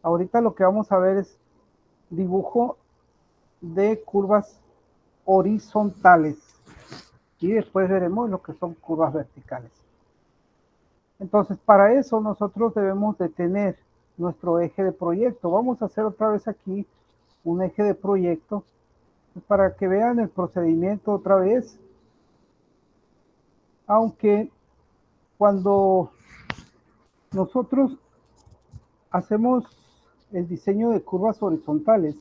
Ahorita lo que vamos a ver es dibujo de curvas horizontales y después veremos lo que son curvas verticales. Entonces, para eso nosotros debemos de tener nuestro eje de proyecto. Vamos a hacer otra vez aquí un eje de proyecto para que vean el procedimiento otra vez. Aunque cuando nosotros hacemos el diseño de curvas horizontales,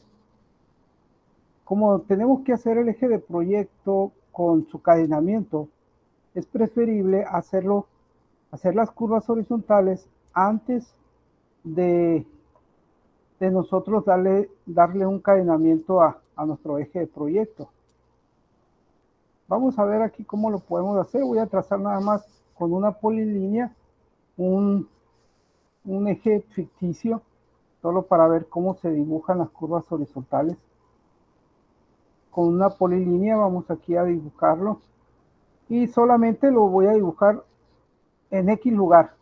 como tenemos que hacer el eje de proyecto con su cadenamiento, es preferible hacer las curvas horizontales antes de nosotros darle un cadenamiento a nuestro eje de proyecto. Vamos a ver aquí cómo lo podemos hacer. Voy a trazar nada más con una polilínea un eje ficticio, solo para ver cómo se dibujan las curvas horizontales. Con una polilínea vamos aquí a dibujarlo y solamente lo voy a dibujar en X lugar,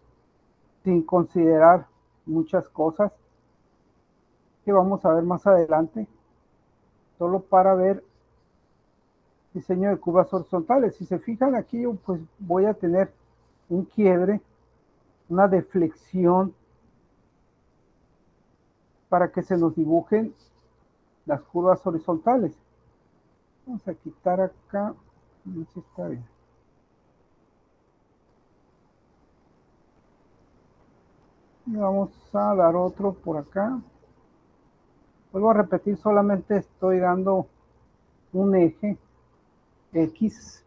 sin considerar muchas cosas que vamos a ver más adelante, solo para ver diseño de curvas horizontales. Si se fijan aquí, pues voy a tener un quiebre, una deflexión, para que se nos dibujen las curvas horizontales. Vamos a quitar acá, no sé si está bien. Y vamos a dar otro por acá. Vuelvo a repetir, solamente estoy dando un eje X.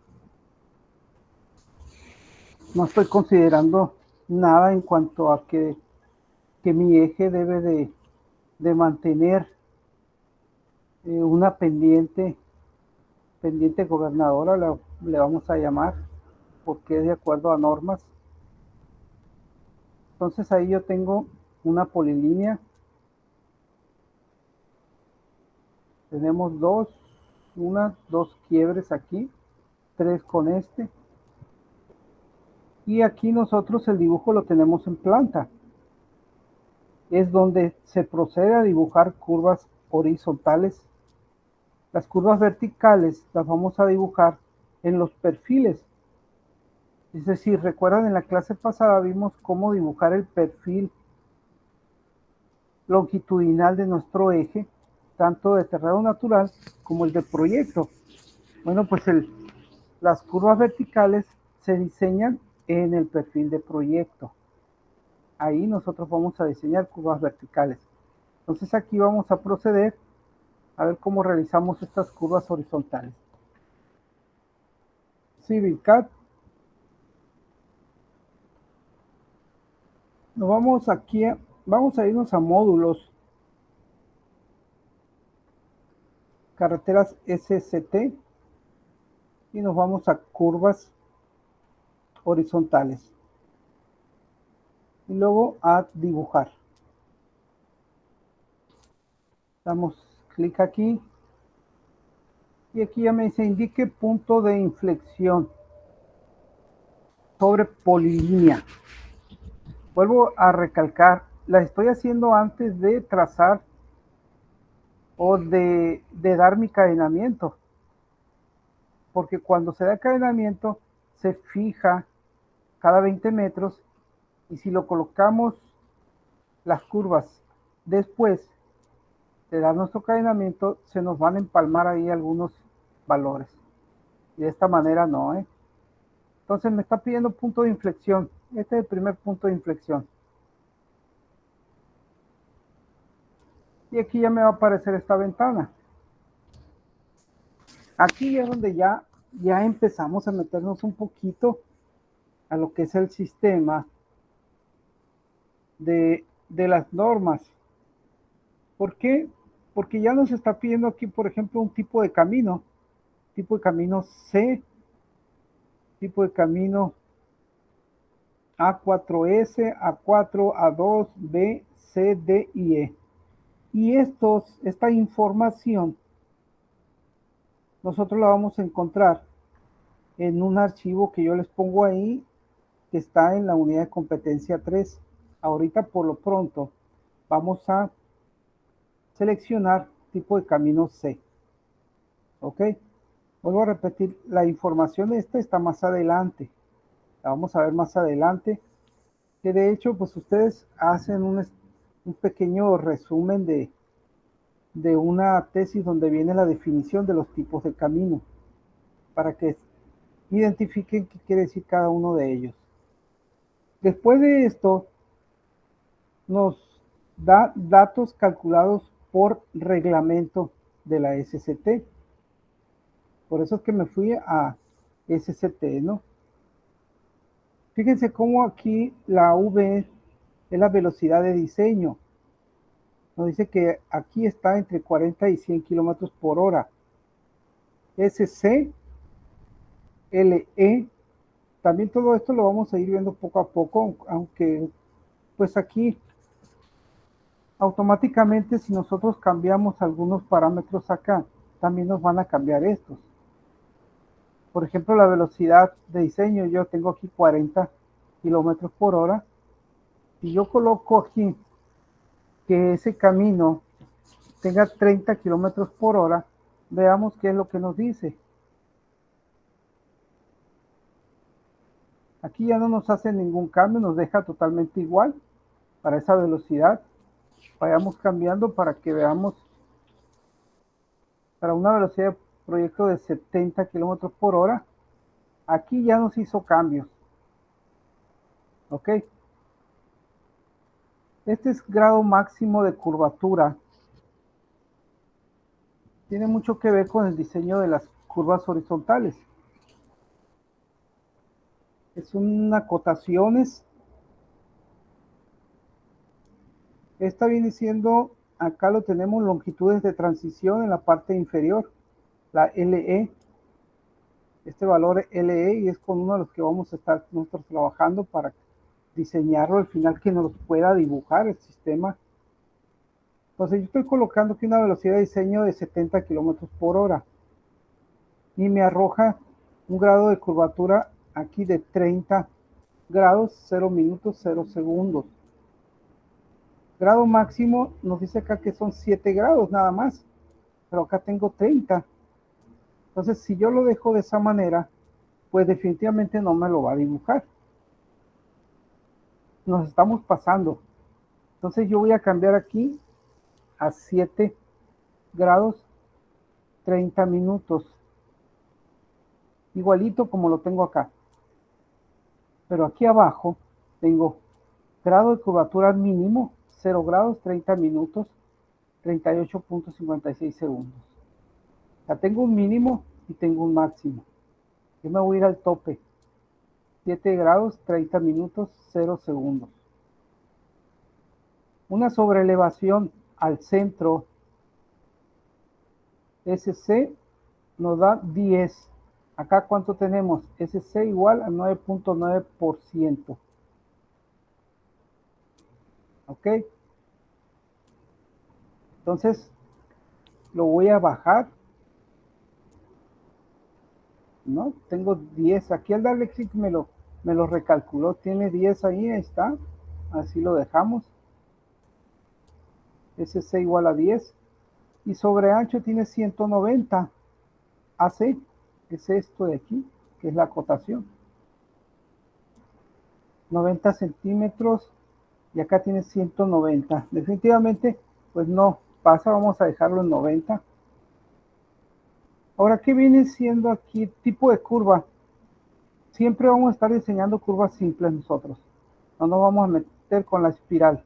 No estoy considerando nada en cuanto a que mi eje debe de mantener una pendiente gobernadora, le vamos a llamar, porque es de acuerdo a normas. Entonces ahí yo tengo una polilínea. Tenemos dos quiebres aquí, tres con este. Y aquí nosotros el dibujo lo tenemos en planta. Es donde se procede a dibujar curvas horizontales. Las curvas verticales las vamos a dibujar en los perfiles. Es decir, recuerdan en la clase pasada vimos cómo dibujar el perfil longitudinal de nuestro eje, tanto de terreno natural como el de proyecto. Bueno, pues las curvas verticales se diseñan en el perfil de proyecto. Ahí nosotros vamos a diseñar curvas verticales. Entonces aquí vamos a proceder a ver cómo realizamos estas curvas horizontales. CivilCAD. Nos vamos aquí, vamos a irnos a módulos, carreteras SCT, y nos vamos a curvas horizontales. Y luego a dibujar. Damos clic aquí. Y aquí ya me dice indique punto de inflexión sobre polilínea. Vuelvo a recalcar, la estoy haciendo antes de trazar o de dar mi cadenamiento. Porque cuando se da cadenamiento, se fija cada 20 metros y si lo colocamos las curvas después de dar nuestro cadenamiento, se nos van a empalmar ahí algunos valores. Y de esta manera no, Entonces me está pidiendo punto de inflexión. Este es el primer punto de inflexión. Y aquí ya me va a aparecer esta ventana. Aquí es donde ya empezamos a meternos un poquito a lo que es el sistema de las normas. ¿Por qué? Porque ya nos está pidiendo aquí, por ejemplo, un tipo de camino C, tipo de camino A4S, A4, A2, B, C, D y E. Y esta información nosotros la vamos a encontrar en un archivo que yo les pongo ahí, que está en la unidad de competencia 3. Ahorita por lo pronto vamos a seleccionar tipo de camino C. ¿Ok? Vuelvo a repetir, la información de esta está más adelante. La vamos a ver más adelante. Que de hecho, pues ustedes hacen un pequeño resumen de una tesis donde viene la definición de los tipos de camino, para que identifiquen qué quiere decir cada uno de ellos. Después de esto, nos da datos calculados por reglamento de la SCT. Por eso es que me fui a SCT, ¿no? Fíjense cómo aquí la V es la velocidad de diseño. Nos dice que aquí está entre 40 y 100 kilómetros por hora. SC, LE, también todo esto lo vamos a ir viendo poco a poco, aunque pues aquí automáticamente si nosotros cambiamos algunos parámetros acá, también nos van a cambiar estos. Por ejemplo, la velocidad de diseño, yo tengo aquí 40 kilómetros por hora. Si yo coloco aquí que ese camino tenga 30 kilómetros por hora, veamos qué es lo que nos dice. Aquí ya no nos hace ningún cambio, nos deja totalmente igual para esa velocidad. Vayamos cambiando para que veamos. Para una velocidad de proyecto de 70 kilómetros por hora, aquí ya nos hizo cambios. Ok. Este es grado máximo de curvatura. Tiene mucho que ver con el diseño de las curvas horizontales. Es una cotaciones. Esta viene siendo, acá lo tenemos, longitudes de transición en la parte inferior, la LE. Este valor es LE y es con uno de los que vamos a estar nosotros trabajando para diseñarlo al final que nos pueda dibujar el sistema. Entonces yo estoy colocando aquí una velocidad de diseño de 70 kilómetros por hora y me arroja un grado de curvatura aquí de 30 grados, 0 minutos, 0 segundos. Grado máximo nos dice acá que son 7 grados nada más, pero acá tengo 30. Entonces si yo lo dejo de esa manera, pues definitivamente no me lo va a dibujar. Nos estamos pasando. Entonces yo voy a cambiar aquí a 7 grados 30 minutos. Igualito como lo tengo acá. Pero aquí abajo tengo grado de curvatura mínimo, 0 grados 30 minutos, 38.56 segundos. Ya tengo un mínimo y tengo un máximo. Yo me voy a ir al tope. 7 grados 30 minutos, 0 segundos. Una sobreelevación al centro SC nos da 10. Acá cuánto tenemos, SC igual a 9.9%. Ok. Entonces lo voy a bajar. ¿No? Tengo 10. Aquí al darle clic me lo recalculó. Tiene 10 ahí está. Así lo dejamos. SC igual a 10. Y sobre ancho tiene 190. AC es esto de aquí, que es la acotación. 90 centímetros. Y acá tiene 190. Definitivamente, pues no pasa. Vamos a dejarlo en 90. Ahora, ¿qué viene siendo aquí? Tipo de curva. Siempre vamos a estar diseñando curvas simples nosotros. No nos vamos a meter con la espiral.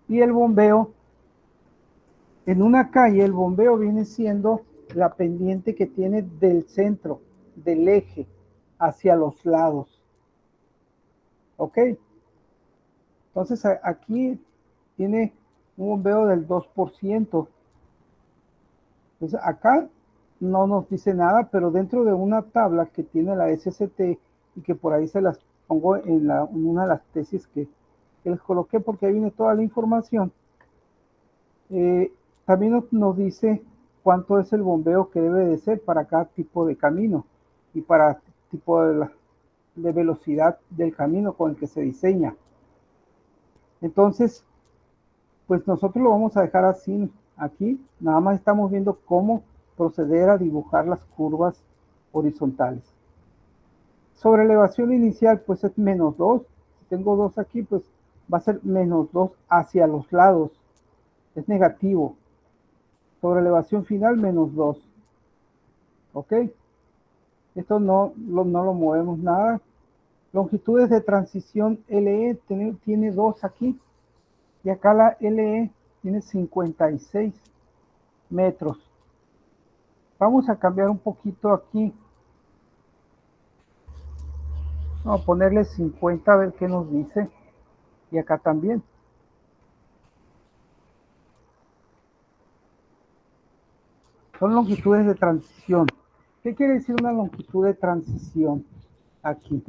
Y el bombeo, en una calle, el bombeo viene siendo la pendiente que tiene del centro, del eje, hacia los lados. ¿Ok? Entonces aquí tiene un bombeo del 2%. Entonces acá no nos dice nada, pero dentro de una tabla que tiene la SCT y que por ahí se las pongo en una de las tesis que les coloqué porque ahí viene toda la información. También nos dice cuánto es el bombeo que debe de ser para cada tipo de camino y para tipo de velocidad del camino con el que se diseña. Entonces, pues nosotros lo vamos a dejar así aquí. Nada más estamos viendo cómo proceder a dibujar las curvas horizontales. Sobre elevación inicial, pues es -2. Si tengo 2 aquí, pues va a ser -2 hacia los lados. Es negativo. Sobre elevación final, -2. ¿Ok? Esto no lo movemos nada. Longitudes de transición LE tiene 2 aquí. Y acá la LE tiene 56 metros. Vamos a cambiar un poquito aquí. Vamos a ponerle 50 a ver qué nos dice. Y acá también. Son longitudes de transición. ¿Qué quiere decir una longitud de transición? Aquí.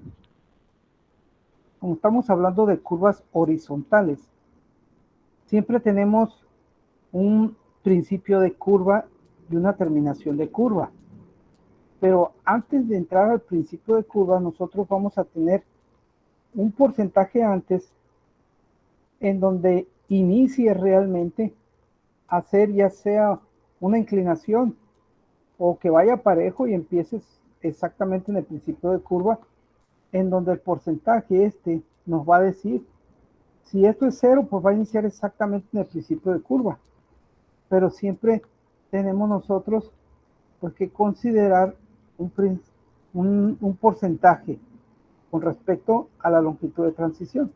Como estamos hablando de curvas horizontales, siempre tenemos un principio de curva y una terminación de curva. Pero antes de entrar al principio de curva, nosotros vamos a tener un porcentaje antes en donde inicie realmente a hacer ya sea una inclinación o que vaya parejo y empieces exactamente en el principio de curva, en donde el porcentaje nos va a decir si esto es 0, pues va a iniciar exactamente en el principio de curva. Pero siempre tenemos nosotros pues que considerar un porcentaje con respecto a la longitud de transición.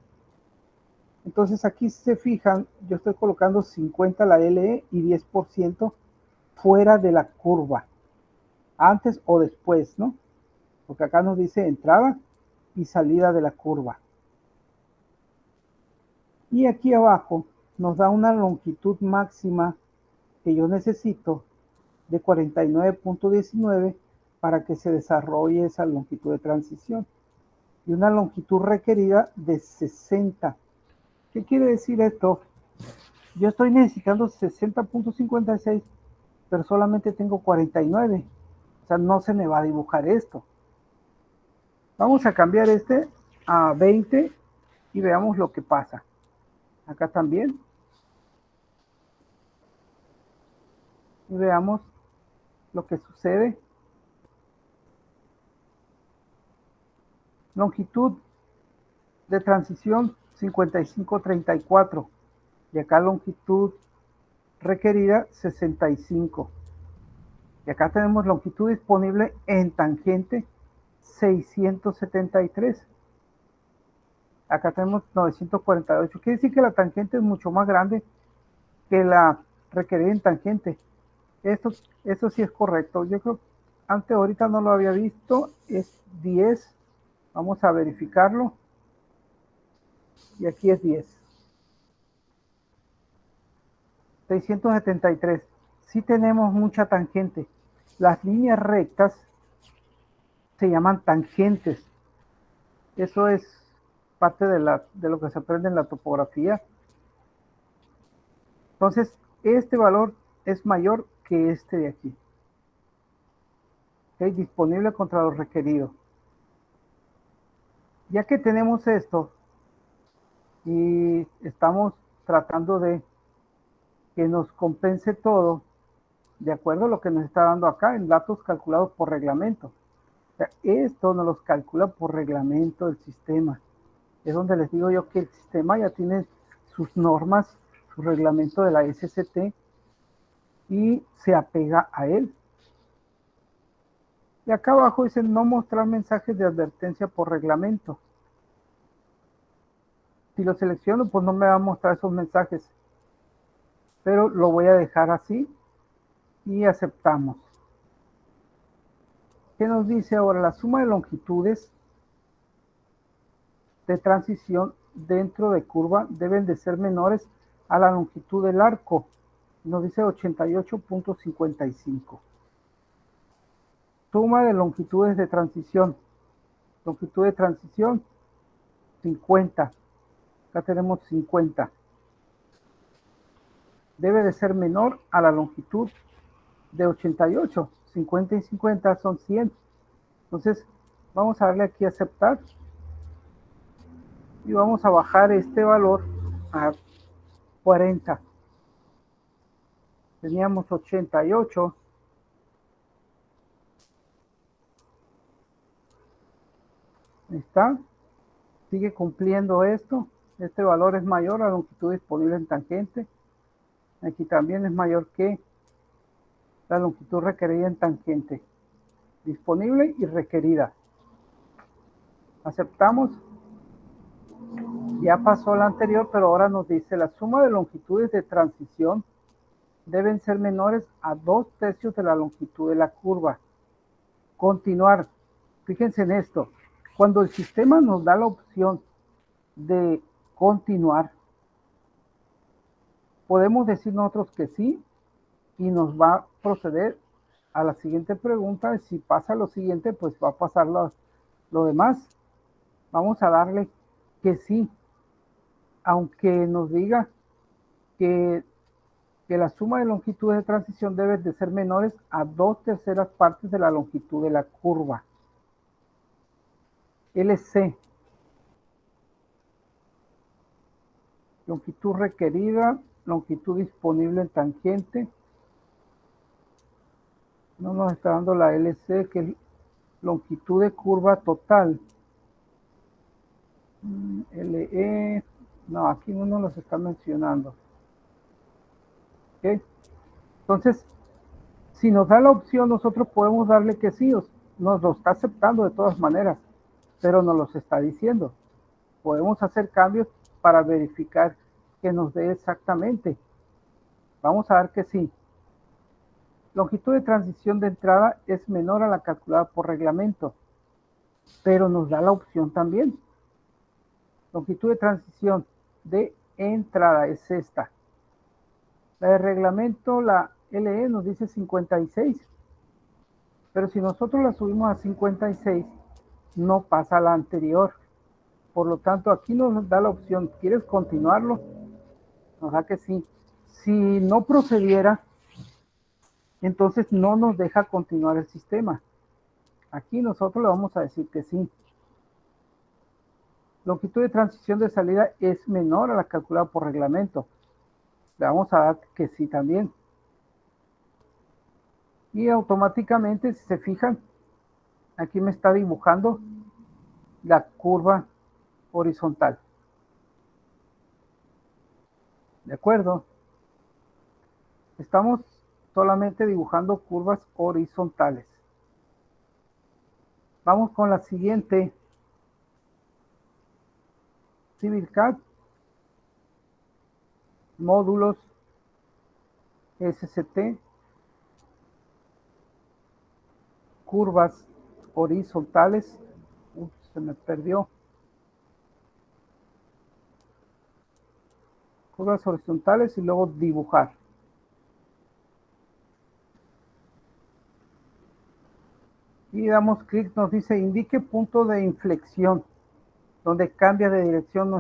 Entonces aquí si se fijan, yo estoy colocando 50 la LE y 10% fuera de la curva, antes o después, ¿no? Porque acá nos dice entrada y salida de la curva. Y aquí abajo nos da una longitud máxima que yo necesito de 49.19 para que se desarrolle esa longitud de transición. Y una longitud requerida de 60. ¿Qué quiere decir esto? Yo estoy necesitando 60.56, pero solamente tengo 49. O sea, no se me va a dibujar esto. Vamos a cambiar a 20 y veamos lo que pasa. Acá también. Y veamos lo que sucede. Longitud de transición 55.34. Y acá longitud requerida 65. Y acá tenemos longitud disponible en tangente 673. Acá tenemos 948. Quiere decir que la tangente es mucho más grande que la requerida en tangente. Esto sí es correcto. Yo creo antes ahorita no lo había visto. Es 10. Vamos a verificarlo. Y aquí es 10. 673. Sí tenemos mucha tangente. Las líneas rectas se llaman tangentes. Eso es parte de lo que se aprende en la topografía. Entonces, este valor es mayor que este de aquí. ¿Okay? Disponible contra lo requerido. Ya que tenemos esto y estamos tratando de que nos compense todo, de acuerdo a lo que nos está dando acá en datos calculados por reglamento. O sea, esto nos los calcula por reglamento del sistema. Es donde les digo yo que el sistema ya tiene sus normas, su reglamento de la SCT y se apega a él. Y acá abajo dice no mostrar mensajes de advertencia por reglamento. Si lo selecciono, pues no me va a mostrar esos mensajes. Pero lo voy a dejar así y aceptamos. ¿Qué nos dice ahora? La suma de longitudes de transición dentro de curva deben de ser menores a la longitud del arco. Nos dice 88.55. Suma de longitudes de transición. Longitud de transición 50. Acá tenemos 50. Debe de ser menor a la longitud de 88. 50 y 50 son 100. Entonces vamos a darle aquí a aceptar. Y vamos a bajar este valor a 40. Teníamos 88. Ahí está. Sigue cumpliendo esto. Este valor es mayor a la longitud disponible en tangente. Aquí también es mayor que la longitud requerida en tangente. Disponible y requerida. Aceptamos. Ya pasó la anterior, pero ahora nos dice la suma de longitudes de transición deben ser menores a 2/3 de la longitud de la curva. Continuar. Fíjense en esto. Cuando el sistema nos da la opción de continuar, podemos decir nosotros que sí y nos va a proceder a la siguiente pregunta. Si pasa lo siguiente, pues va a pasar lo demás. Vamos a darle que sí, aunque nos diga que la suma de longitudes de transición debe de ser menores a 2/3 partes de la longitud de la curva. LC. Longitud requerida, longitud disponible en tangente. No nos está dando la LC, que es longitud de curva total. LE, no, aquí no nos los está mencionando. ¿Okay? Entonces, si nos da la opción, nosotros podemos darle que sí, nos lo está aceptando de todas maneras, pero nos los está diciendo. Podemos hacer cambios para verificar que nos dé exactamente. Vamos a dar que sí. Longitud de transición de entrada es menor a la calculada por reglamento, pero nos da la opción también. Longitud de transición de entrada es esta. La de reglamento, la LE, nos dice 56. Pero si nosotros la subimos a 56, no pasa a la anterior. Por lo tanto, aquí nos da la opción. ¿Quieres continuarlo? Nos da que sí. Si no procediera, entonces no nos deja continuar el sistema. Aquí nosotros le vamos a decir que sí. Longitud de transición de salida es menor a la calculada por reglamento. Le vamos a dar que sí también. Y automáticamente, si se fijan, aquí me está dibujando la curva horizontal. ¿De acuerdo? Estamos solamente dibujando curvas horizontales. Vamos con la siguiente. CivilCAD. Módulos. SCT. Curvas horizontales. Se me perdió. Curvas horizontales y luego dibujar. Y damos clic, nos dice indique punto de inflexión, donde cambia de dirección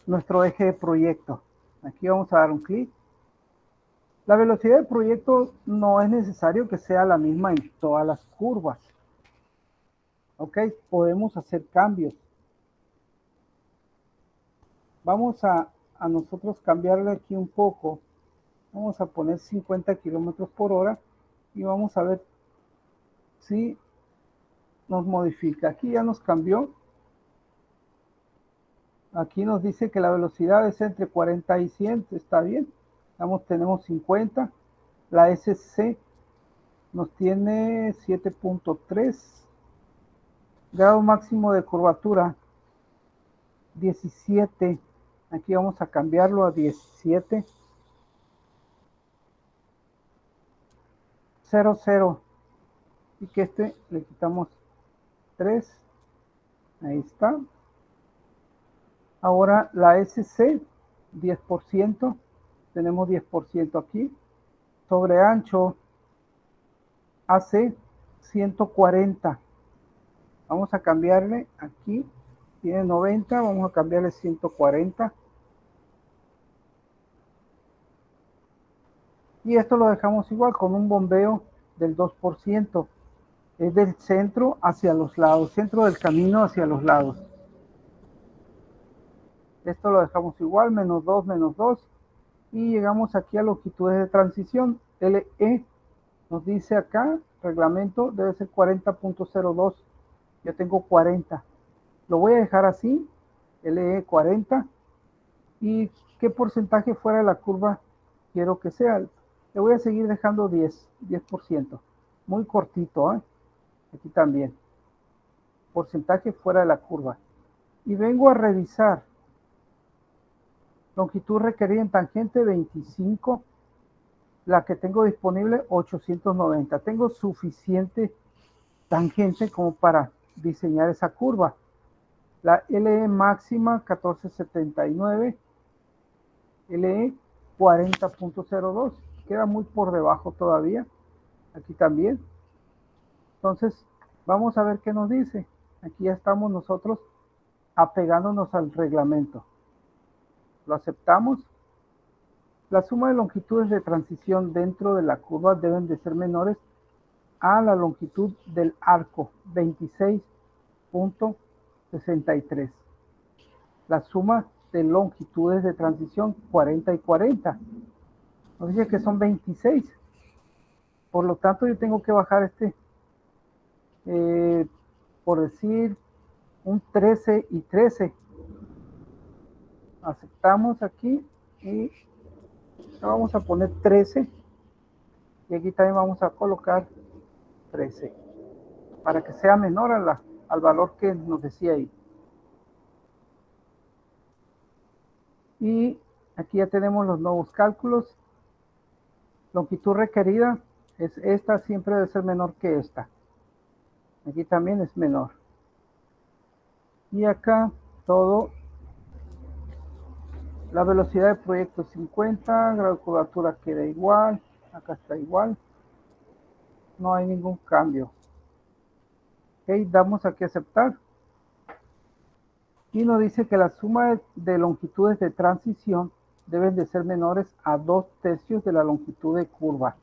nuestro eje de proyecto. Aquí vamos a dar un clic. La velocidad del proyecto no es necesario que sea la misma en todas las curvas. Ok, podemos hacer cambios. Vamos a nosotros cambiarle aquí un poco. Vamos a poner 50 kilómetros por hora y vamos a ver si nos modifica. Aquí ya nos cambió. Aquí nos dice que la velocidad es entre 40 y 100. Está bien. Tenemos 50. La SC nos tiene 7.3. Grado máximo de curvatura 17. Aquí vamos a cambiarlo a 17. 00. Y que este le quitamos 3. Ahí está. Ahora la SC 10%. Tenemos 10% aquí. Sobre ancho AC 140. Vamos a cambiarle aquí. Tiene 90. Vamos a cambiarle 140. Y esto lo dejamos igual con un bombeo del 2%. Es del centro hacia los lados. Centro del camino hacia los lados. Esto lo dejamos igual, menos 2, y llegamos aquí a longitudes de transición. LE nos dice acá, reglamento debe ser 40.02. Yo tengo 40. Lo voy a dejar así, LE 40. ¿Y qué porcentaje fuera de la curva quiero que sea? Le voy a seguir dejando 10%. Muy cortito, ¿eh? Aquí también. Porcentaje fuera de la curva. Y vengo a revisar. Longitud requerida en tangente 25. La que tengo disponible 890. Tengo suficiente tangente como para diseñar esa curva. La LE máxima 1479. LE 40.02. Queda muy por debajo todavía. Aquí también. Entonces, vamos a ver qué nos dice. Aquí ya estamos nosotros apegándonos al reglamento. Lo aceptamos. La suma de longitudes de transición dentro de la curva deben de ser menores a la longitud del arco, 26.63. La suma de longitudes de transición, 40 y 40. Nos dice que son 26. Por lo tanto, yo tengo que bajar por decir, un 13 y 13. Aceptamos aquí y vamos a poner 13. Y aquí también vamos a colocar 13. Para que sea menor al valor que nos decía ahí. Y aquí ya tenemos los nuevos cálculos. Longitud requerida es esta, siempre debe ser menor que esta. Aquí también es menor. Y acá todo, la velocidad de proyecto 50, grado de curvatura queda igual, acá está igual. No hay ningún cambio. Ok, damos aquí a aceptar. Y nos dice que la suma de longitudes de transición deben de ser menores a 2/3 de la longitud de curva.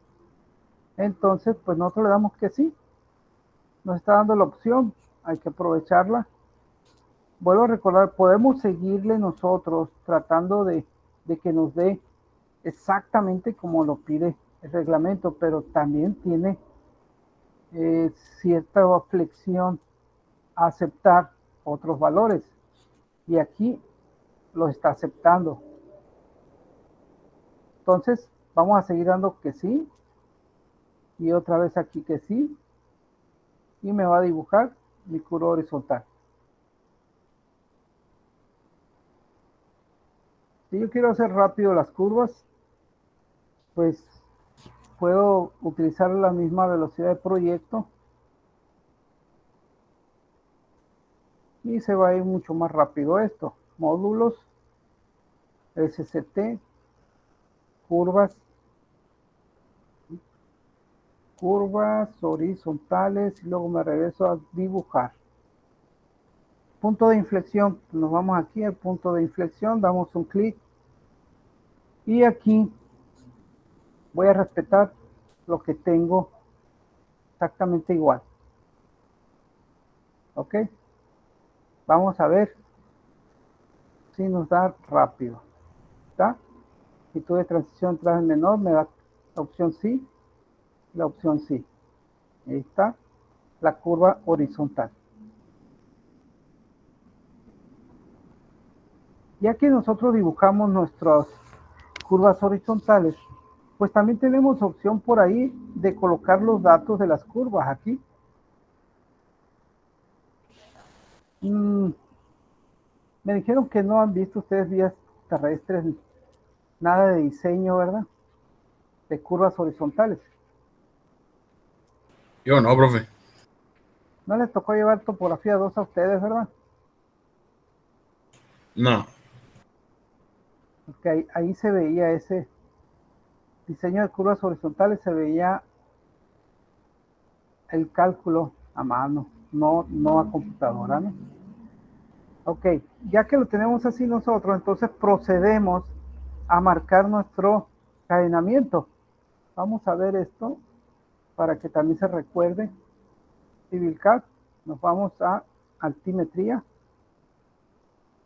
Entonces, pues nosotros le damos que sí. Nos está dando la opción, hay que aprovecharla. Vuelvo a recordar, podemos seguirle nosotros tratando de que nos dé exactamente como lo pide el reglamento, pero también tiene cierta flexión a aceptar otros valores. Y aquí lo está aceptando. Entonces, vamos a seguir dando que sí. Y otra vez aquí que sí. Y me va a dibujar mi curva horizontal. Si yo quiero hacer rápido las curvas, pues puedo utilizar la misma velocidad de proyecto. Y se va a ir mucho más rápido esto. Módulos, SCT, curvas horizontales, y luego me regreso a dibujar. Punto de inflexión, nos vamos aquí al punto de inflexión, damos un clic y aquí voy a respetar lo que tengo exactamente igual. Ok, vamos a ver si nos da rápido. ¿Está? Longitud de transición traje menor, me da la opción sí, la opción sí. Ahí está la curva horizontal. Ya que nosotros dibujamos nuestras curvas horizontales, pues también tenemos opción por ahí de colocar los datos de las curvas aquí. Me dijeron que no han visto ustedes vías terrestres, nada de diseño, ¿verdad? De curvas horizontales. Yo no, profe. No les tocó llevar topografía 2 a ustedes, ¿verdad? No. Porque ahí se veía ese diseño de curvas horizontales, se veía el cálculo a mano, no a computadora, ¿no? Ok, ya que lo tenemos así nosotros, entonces procedemos a marcar nuestro cadenamiento. Vamos a ver esto para que también se recuerde. CivilCAD, nos vamos a altimetría.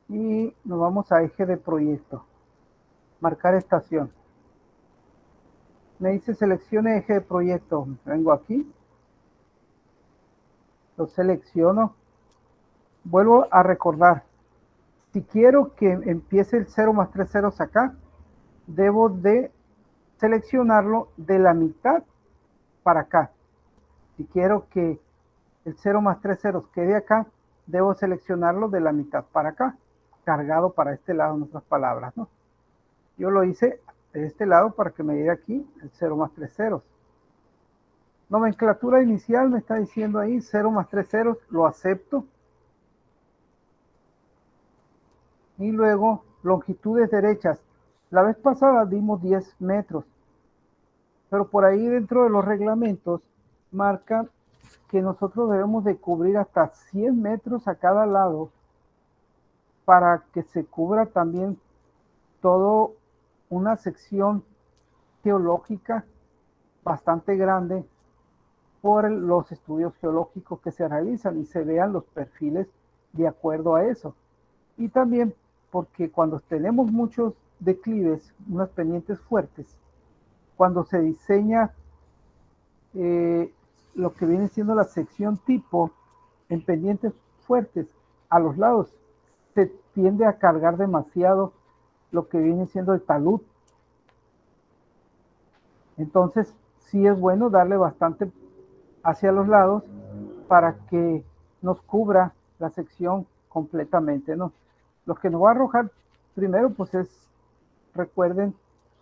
y nos vamos a eje de proyecto, marcar estación. Me dice seleccione eje de proyecto, vengo aquí, lo selecciono, vuelvo a recordar, si quiero que empiece el 0 más 3 ceros acá, debo de seleccionarlo de la mitad para acá. Si quiero que el 0 más 3 ceros quede acá, debo seleccionarlo de la mitad para acá, cargado para este lado, en otras palabras, ¿no? Yo lo hice de este lado para que me diera aquí el 0 más 3 ceros. Nomenclatura inicial me está diciendo ahí 0 más 3 ceros, lo acepto. Y luego longitudes derechas. La vez pasada dimos 10 metros, pero por ahí dentro de los reglamentos marca que nosotros debemos de cubrir hasta 100 metros a cada lado para que se cubra también todo una sección geológica bastante grande por los estudios geológicos que se realizan y se vean los perfiles de acuerdo a eso. Y también porque cuando tenemos muchos declives, unas pendientes fuertes, cuando se diseña lo que viene siendo la sección tipo en pendientes fuertes a los lados, se tiende a cargar demasiado lo que viene siendo el talud. Entonces, sí es bueno darle bastante hacia los lados para que nos cubra la sección completamente, ¿no? Lo que nos va a arrojar primero, pues es, recuerden,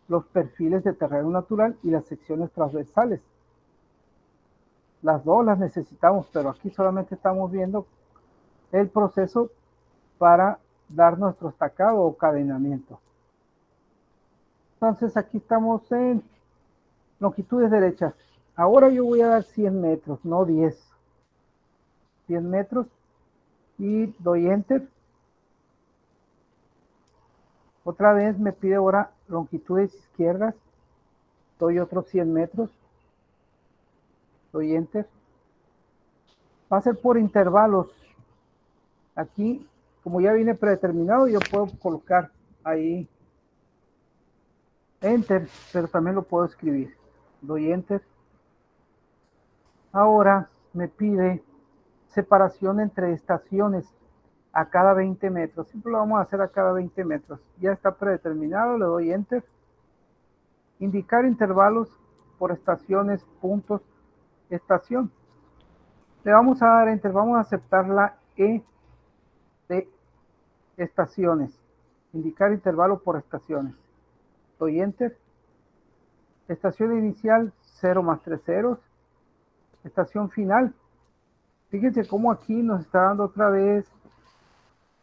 los perfiles de terreno natural y las secciones transversales. Las dos las necesitamos, pero aquí solamente estamos viendo el proceso para dar nuestro estacado o cadenamiento. Entonces aquí estamos en longitudes derechas. Ahora yo voy a dar 100 metros, no 10. 100 metros y doy enter. Otra vez me pide ahora longitudes izquierdas. Doy otros 100 metros. Doy enter. Va a ser por intervalos. Aquí, como ya viene predeterminado, yo puedo colocar ahí enter, pero también lo puedo escribir. Doy enter. Ahora me pide separación entre estaciones a cada 20 metros. Siempre lo vamos a hacer a cada 20 metros. Ya está predeterminado, le doy enter. Indicar intervalos por estaciones, puntos, estación. Le vamos a dar enter, vamos a aceptar la E de estaciones. Indicar intervalo por estaciones. Doy enter. Estación inicial 0 más 3 ceros. Estación final. Fíjense cómo aquí nos está dando otra vez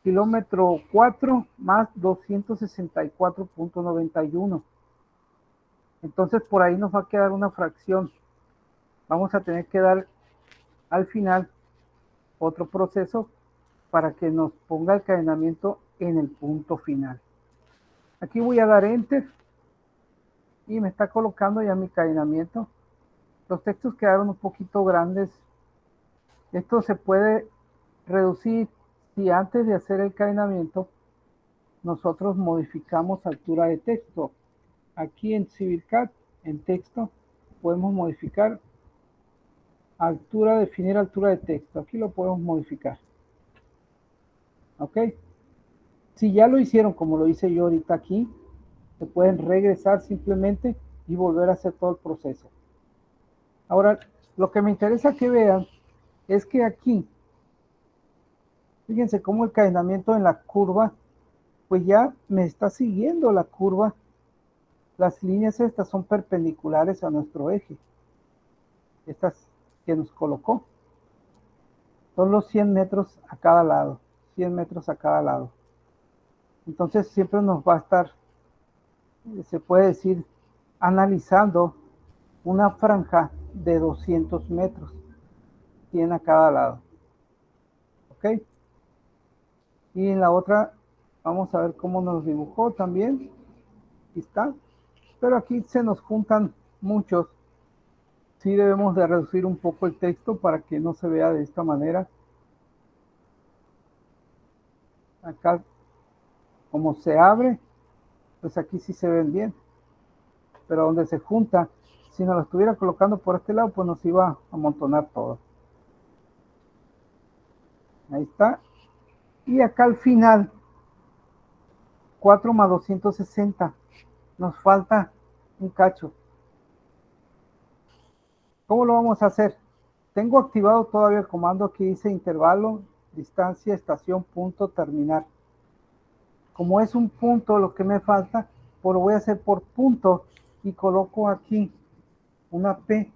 kilómetro 4 más 264.91. Entonces por ahí nos va a quedar una fracción. Vamos a tener que dar al final otro proceso para que nos ponga el cadenamiento en el punto final. Aquí voy a dar enter y me está colocando ya mi cadenamiento. Los textos quedaron un poquito grandes. Esto se puede reducir si antes de hacer el cadenamiento nosotros modificamos altura de texto. Aquí en CivilCAD, en texto, podemos modificar altura, definir altura de texto. Aquí lo podemos modificar. ¿Ok? Si ya lo hicieron como lo hice yo ahorita aquí, se pueden regresar simplemente y volver a hacer todo el proceso. Ahora, lo que me interesa que vean es que aquí, fíjense cómo el cadenamiento en la curva, pues ya me está siguiendo la curva. Las líneas estas son perpendiculares a nuestro eje. Estas que nos colocó. Son los 100 metros a cada lado. 100 metros a cada lado. Entonces siempre nos va a estar, se puede decir, analizando una franja de 200 metros. 100 a cada lado. ¿Ok? Y en la otra, vamos a ver cómo nos dibujó también. Aquí está. Pero aquí se nos juntan muchos. Sí debemos de reducir un poco el texto para que no se vea de esta manera. Acá Como se abre, pues aquí sí se ven bien. Pero donde se junta, si nos lo estuviera colocando por este lado, pues nos iba a amontonar todo. Ahí está. Y acá al final, 4 más 260. Nos falta un cacho. ¿Cómo lo vamos a hacer? Tengo activado todavía el comando que dice intervalo, distancia, estación, punto, terminar. Como es un punto lo que me falta, pues lo voy a hacer por punto y coloco aquí una P.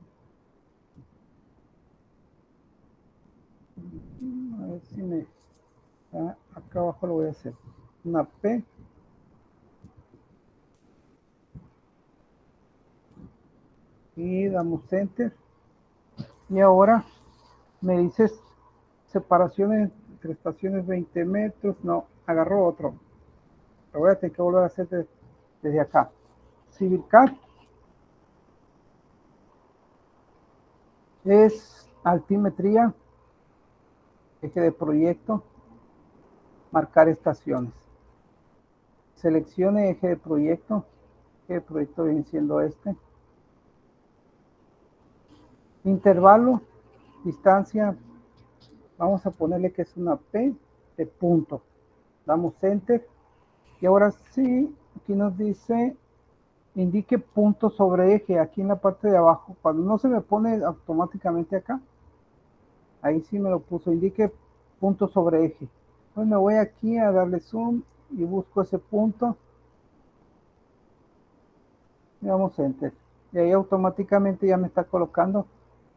A ver si me... acá abajo lo voy a hacer. Una P. Y damos enter. Y ahora me dices separaciones entre estaciones 20 metros. No, agarró otro. Lo voy a tener que volver a hacer desde acá. CivilCAD es altimetría, eje de proyecto, marcar estaciones. Seleccione eje de proyecto. Eje de proyecto viene siendo este. Intervalo, distancia, vamos a ponerle que es una P de punto. Damos enter. Y ahora sí, aquí nos dice indique punto sobre eje aquí en la parte de abajo. Cuando no se me pone automáticamente acá, ahí sí me lo puso, indique punto sobre eje. Pues me voy aquí a darle zoom y busco ese punto. Y damos enter. Y ahí automáticamente ya me está colocando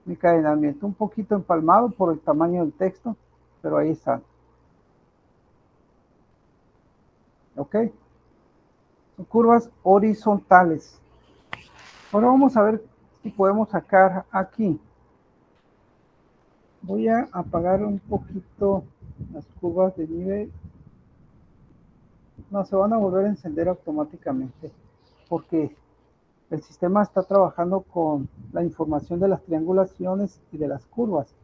mi cadenamiento. Un poquito empalmado por el tamaño del texto, pero ahí está. Ok. Son curvas horizontales. Ahora vamos a ver si podemos sacar aquí. Voy a apagar un poquito las curvas de nivel. No, se van a volver a encender automáticamente porque el sistema está trabajando con la información de las triangulaciones y de las curvas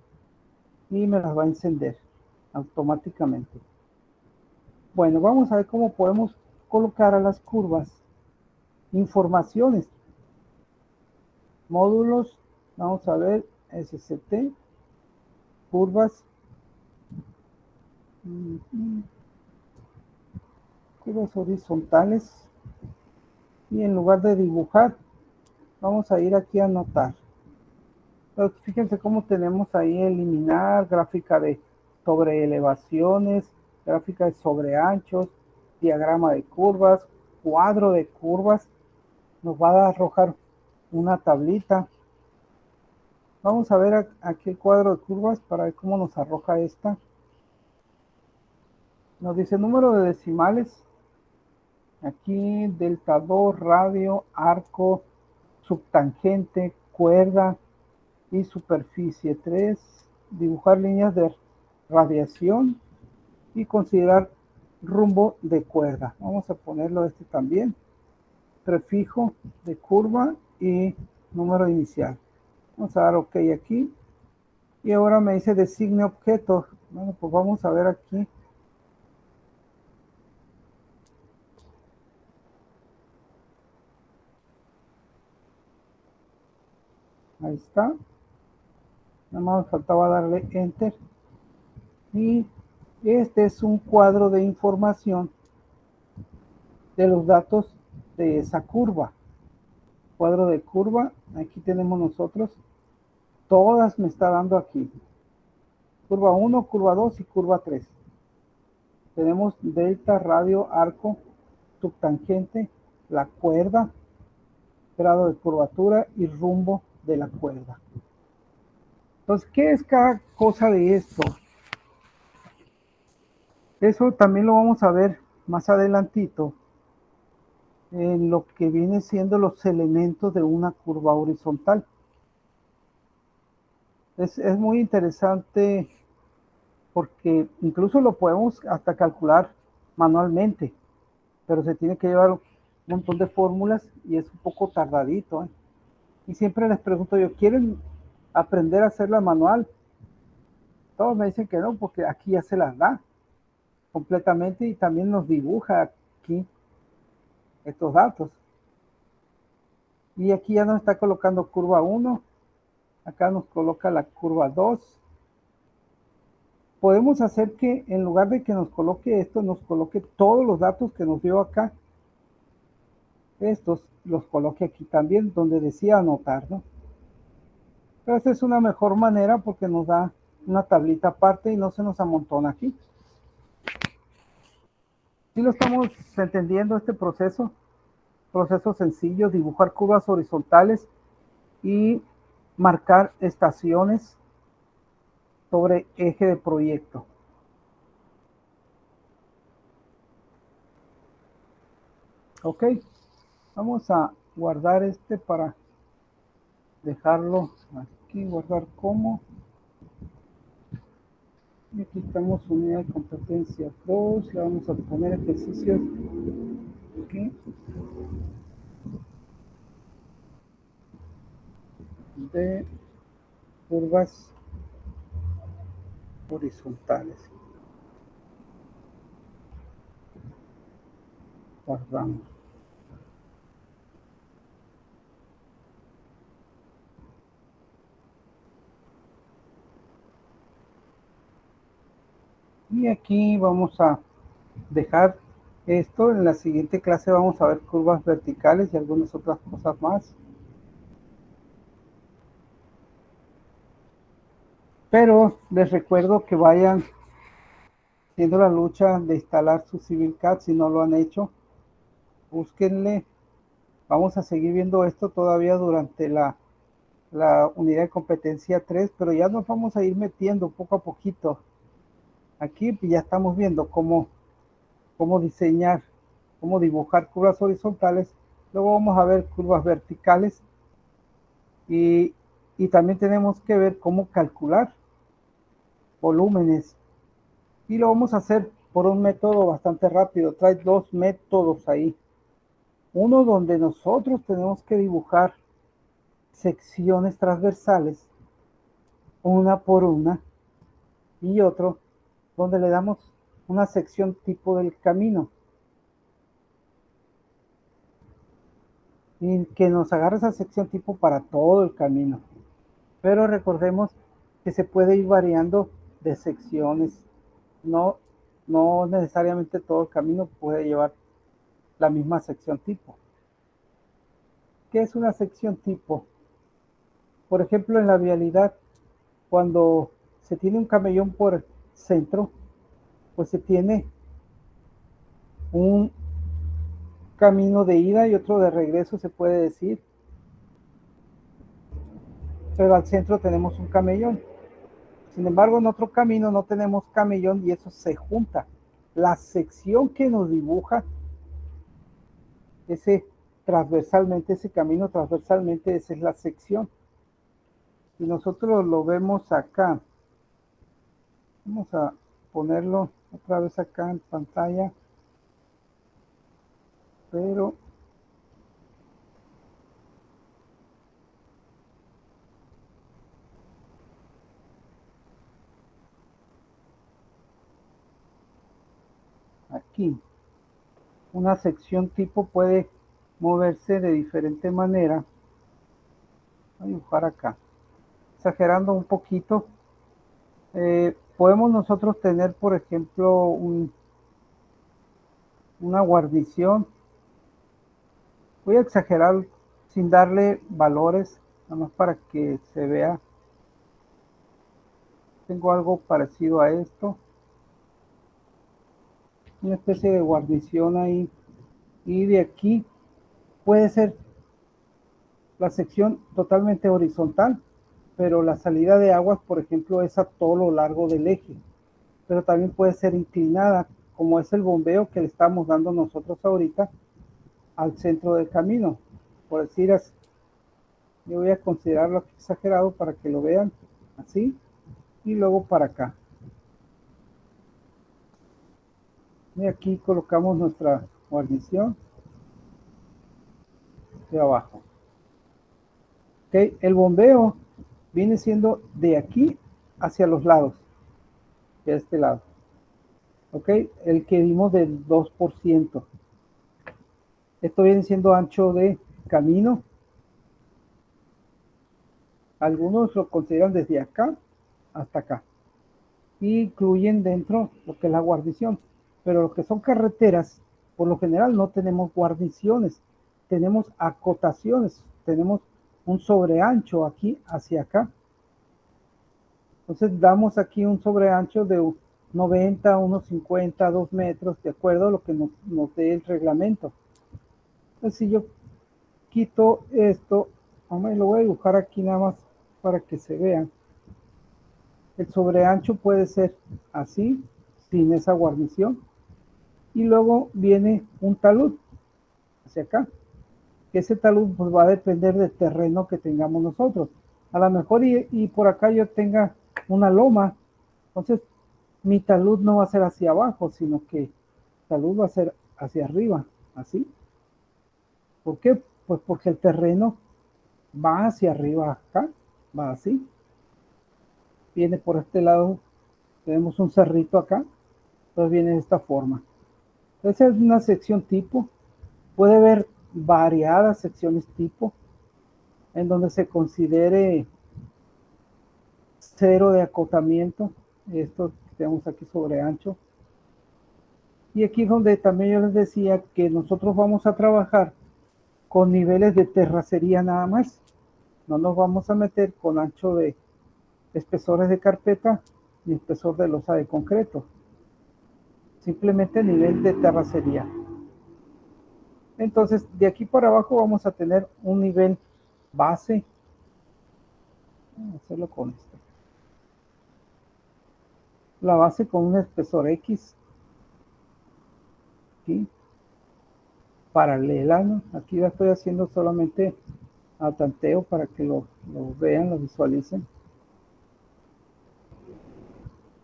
y me las va a encender automáticamente. Bueno, vamos a ver cómo podemos colocar a las curvas informaciones. Módulos, vamos a ver, SCT, curvas, curvas horizontales. Y en lugar de dibujar, vamos a ir aquí a anotar. Pero fíjense cómo tenemos ahí eliminar, gráfica de sobre elevaciones, gráfica de sobre anchos, diagrama de curvas, cuadro de curvas. Nos va a arrojar una tablita. Vamos a ver aquí el cuadro de curvas para ver cómo nos arroja esta. Nos dice número de decimales. Aquí delta 2, radio, arco, subtangente, cuerda y superficie 3. Dibujar líneas de radiación y considerar rumbo de cuerda. Vamos a ponerlo este también. Prefijo de curva y número inicial. Vamos a dar OK aquí. Y ahora me dice designe objeto. Bueno, pues vamos a ver aquí. Ahí está. Nada más me faltaba darle enter. Y este es un cuadro de información de los datos de esa curva. Cuadro de curva. Aquí tenemos nosotros. Todas me está dando aquí. Curva 1, curva 2 y curva 3. Tenemos delta, radio, arco, subtangente, la cuerda, grado de curvatura y rumbo de la cuerda. Entonces, ¿qué es cada cosa de esto? Eso también lo vamos a ver más adelantito en lo que viene siendo los elementos de una curva horizontal. Es muy interesante porque incluso lo podemos hasta calcular manualmente, pero se tiene que llevar un montón de fórmulas y es un poco tardadito, ¿eh? Y siempre les pregunto yo, ¿quieren aprender a hacerla manual? Todos me dicen que no, porque aquí ya se las da completamente y también nos dibuja aquí estos datos. Y aquí ya nos está colocando curva 1. Acá nos coloca la curva 2. Podemos hacer que en lugar de que nos coloque esto, nos coloque todos los datos que nos dio acá. Estos los coloque aquí también, donde decía anotar, ¿no? Pero esta es una mejor manera porque nos da una tablita aparte y no se nos amontona aquí. ¿Sí lo estamos entendiendo este proceso? Proceso sencillo, dibujar curvas horizontales y marcar estaciones sobre eje de proyecto. Ok, vamos a guardar este para dejarlo aquí, guardar como. Y aquí estamos unidad de competencia 2, le vamos a poner ejercicios aquí de curvas horizontales. Guardamos. Y aquí vamos a dejar esto. En la siguiente clase vamos a ver curvas verticales y algunas otras cosas más. Pero les recuerdo que vayan haciendo la lucha de instalar su CivilCAD si no lo han hecho. Búsquenle. Vamos a seguir viendo esto todavía durante la unidad de competencia 3, pero ya nos vamos a ir metiendo poco a poquito. Aquí ya estamos viendo cómo diseñar, cómo dibujar curvas horizontales. Luego vamos a ver curvas verticales y también tenemos que ver cómo calcular volúmenes. Y lo vamos a hacer por un método bastante rápido. Trae dos métodos ahí. Uno donde nosotros tenemos que dibujar secciones transversales, una por una, y otro donde le damos una sección tipo del camino. Y que nos agarre esa sección tipo para todo el camino. Pero recordemos que se puede ir variando de secciones. No necesariamente todo el camino puede llevar la misma sección tipo. ¿Qué es una sección tipo? Por ejemplo, en la vialidad, cuando se tiene un camellón por centro, pues se tiene un camino de ida y otro de regreso, se puede decir. Pero al centro tenemos un camellón. Sin embargo, en otro camino no tenemos camellón y eso se junta. La sección que nos dibuja ese transversalmente, ese camino transversalmente, esa es la sección. Y nosotros lo vemos acá. Vamos a ponerlo otra vez acá en pantalla. Pero aquí, una sección tipo puede moverse de diferente manera. Voy a dibujar acá. Exagerando un poquito. Podemos nosotros tener, por ejemplo, una guarnición. Voy a exagerar sin darle valores, nada más para que se vea. Tengo algo parecido a esto. Una especie de guarnición ahí. Y de aquí puede ser la sección totalmente horizontal, pero la salida de aguas, por ejemplo, es a todo lo largo del eje. Pero también puede ser inclinada, como es el bombeo que le estamos dando nosotros ahorita al centro del camino. Por decir así, yo voy a considerarlo exagerado para que lo vean así, y luego para acá. Y aquí colocamos nuestra guarnición de abajo. Ok, el bombeo viene siendo de aquí hacia los lados, de este lado. Ok, el que vimos del 2%. Esto viene siendo ancho de camino. Algunos lo consideran desde acá hasta acá. Y incluyen dentro lo que es la guarnición. Pero lo que son carreteras, por lo general no tenemos guarniciones, tenemos acotaciones, tenemos un sobreancho aquí hacia acá. Entonces damos aquí un sobreancho de 90, unos 50, 2 metros, de acuerdo a lo que nos dé el reglamento. Entonces si yo quito esto, lo voy a dibujar aquí nada más para que se vean. El sobreancho puede ser así, sin esa guarnición. Y luego viene un talud hacia acá. Que ese talud pues va a depender del terreno que tengamos nosotros. A lo mejor y por acá yo tenga una loma. Entonces mi talud no va a ser hacia abajo, sino que el talud va a ser hacia arriba, así. ¿Por qué? Pues porque el terreno va hacia arriba acá, va así. Viene por este lado, tenemos un cerrito acá, entonces viene de esta forma. Entonces es una sección tipo, puede haber variadas secciones tipo, en donde se considere cero de acotamiento, esto que tenemos aquí sobre ancho. Y aquí es donde también yo les decía que nosotros vamos a trabajar con niveles de terracería nada más. No nos vamos a meter con ancho de espesores de carpeta ni espesor de losa de concreto. Simplemente nivel de terracería. Entonces, de aquí para abajo vamos a tener un nivel base. Vamos a hacerlo con esto. La base con un espesor X. Aquí. Paralela, ¿no? Aquí la estoy haciendo solamente a tanteo para que lo vean, lo visualicen.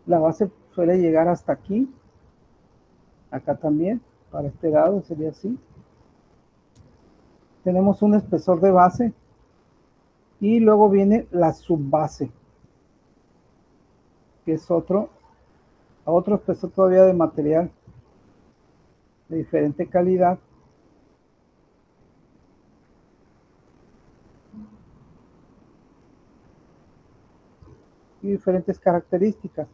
La base suele llegar hasta aquí. Acá también, para este lado sería así. Tenemos un espesor de base y luego viene la subbase, que es otro espesor todavía de material de diferente calidad. Y diferentes características.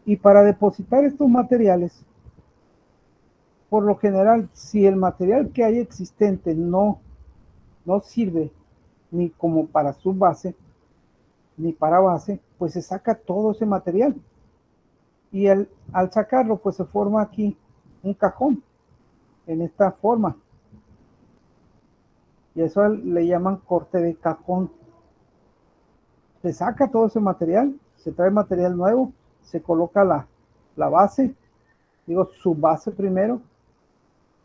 Y para depositar estos materiales, por lo general, si el material que hay existente no sirve ni como para subbase, ni para base, pues se saca todo ese material. Y al sacarlo, pues se forma aquí un cajón, en esta forma. Y eso le llaman corte de cajón. Se saca todo ese material, se trae material nuevo, se coloca la base, digo su base primero,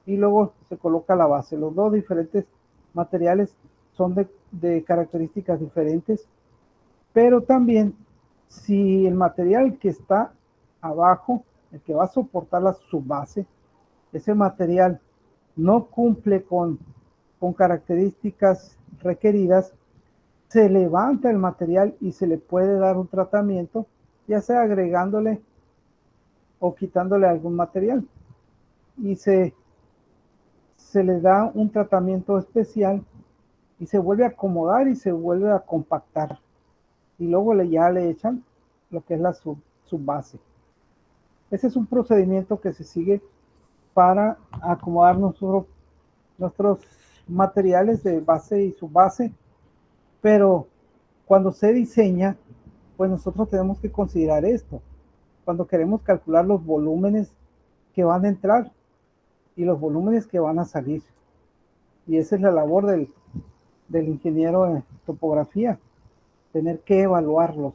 y luego se coloca la base. Los dos diferentes materiales son de características diferentes, pero también si el material que está abajo, el que va a soportar la subbase, ese material no cumple con características requeridas, se levanta el material y se le puede dar un tratamiento, ya sea agregándole o quitándole algún material. Y se le da un tratamiento especial y se vuelve a acomodar y se vuelve a compactar. Y luego ya le echan lo que es la subbase. Ese es un procedimiento que se sigue para acomodar nuestros materiales de base y subbase, pero cuando se diseña, pues nosotros tenemos que considerar esto. Cuando queremos calcular los volúmenes que van a entrar y los volúmenes que van a salir. Y esa es la labor del ingeniero en topografía, tener que evaluarlos.